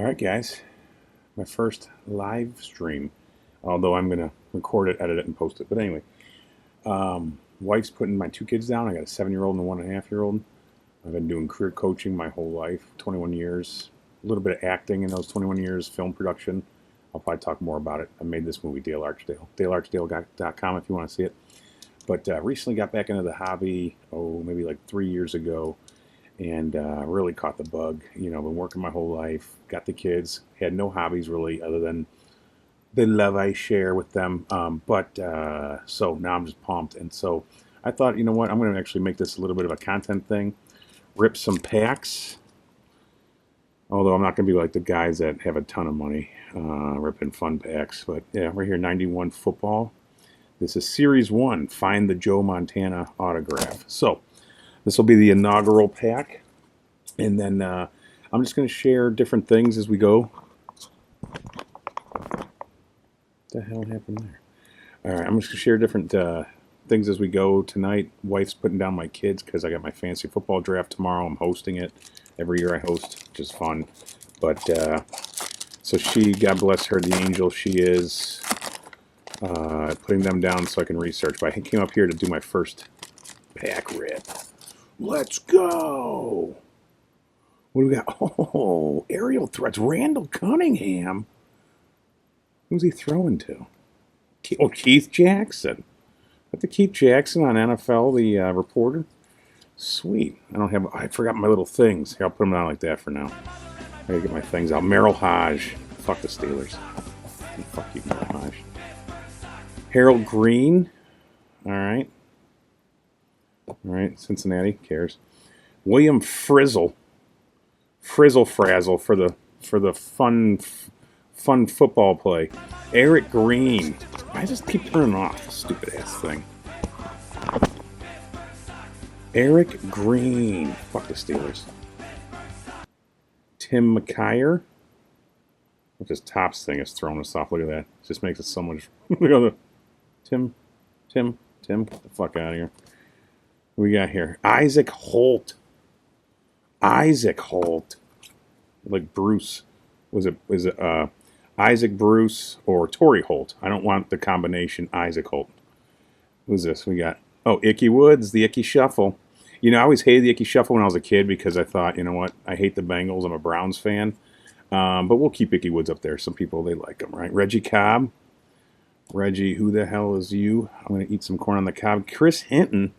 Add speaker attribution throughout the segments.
Speaker 1: Alright guys, my first live stream, although I'm going to record it, edit it, and post it. But anyway, wife's putting my two kids down. I got a 7-year-old and a 1.5-year-old. I've been doing career coaching my whole life, 21 years. A little bit of acting in those 21 years, film production. I'll probably talk more about it. I made this movie, 𝗨𝗽𝗽𝗲𝗿, 𝗨𝗽𝗽𝗲𝗿.com if you want to see it. But recently got back into the hobby, maybe like 3 years ago. And really caught the bug. You know, been working my whole life, got the kids, had no hobbies really other than the love I share with them. So now I'm just pumped. And so I thought, you know what, I'm going to actually make this a little bit of a content thing. Rip some packs. Although I'm not going to be like the guys that have a ton of money ripping fun packs. But yeah, right here, 91 football. This is Series 1, Find the Joe Montana autograph. So this will be the inaugural pack, and then I'm just going to share different things as we go. What the hell happened there? All right, I'm just going to share different things as we go tonight. Wife's putting down my kids because I got my fantasy football draft tomorrow. I'm hosting it. Every year I host, which is fun. But so she, God bless her, the angel she is, putting them down so I can research. But I came up here to do my first pack rip. Let's go! What do we got? Oh, aerial threats. Randall Cunningham. Who's he throwing to? Oh, Keith Jackson. Got the Keith Jackson on NFL, the reporter. Sweet. I forgot my little things. Here, I'll put them down like that for now. I gotta get my things out. Merrill Hodge. Fuck the Steelers. Fuck you, Merrill Hodge. Harold Green. Alright. Alright, Cincinnati cares. William Frizzle. Frizzle Frazzle for the fun football play. Eric Green. I just keep turning off this stupid ass thing. Eric Green. Fuck the Steelers. Tim McKyer. Look, this Tops thing is throwing us off. Look at that. It just makes it so much. Look at the Tim. Get the fuck out of here. What we got here? Isaac Holt. Like Bruce. Is it Isaac Bruce or Torrey Holt? I don't want the combination Isaac Holt. Who's this? We got, Ickey Woods, the Ickey Shuffle. You know, I always hated the Ickey Shuffle when I was a kid because I thought, you know what, I hate the Bengals. I'm a Browns fan. But we'll keep Ickey Woods up there. Some people, they like him, right? Reggie Cobb. Reggie, who the hell is you? I'm going to eat some corn on the cob. Chris Hinton.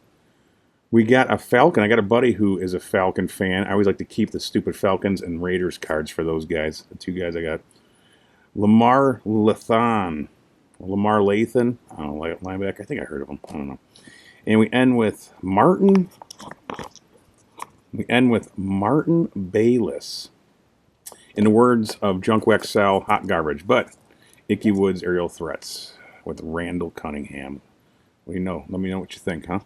Speaker 1: We got a Falcon. I got a buddy who is a Falcon fan. I always like to keep the stupid Falcons and Raiders cards for those guys. The two guys I got. Lamar Lathan. I don't know, linebacker. I think I heard of him. I don't know. And we end with Martin. Bayless. In the words of Junk Wexell, hot garbage. But Ickey Woods aerial threats with Randall Cunningham. Well, you know, let me know what you think, huh?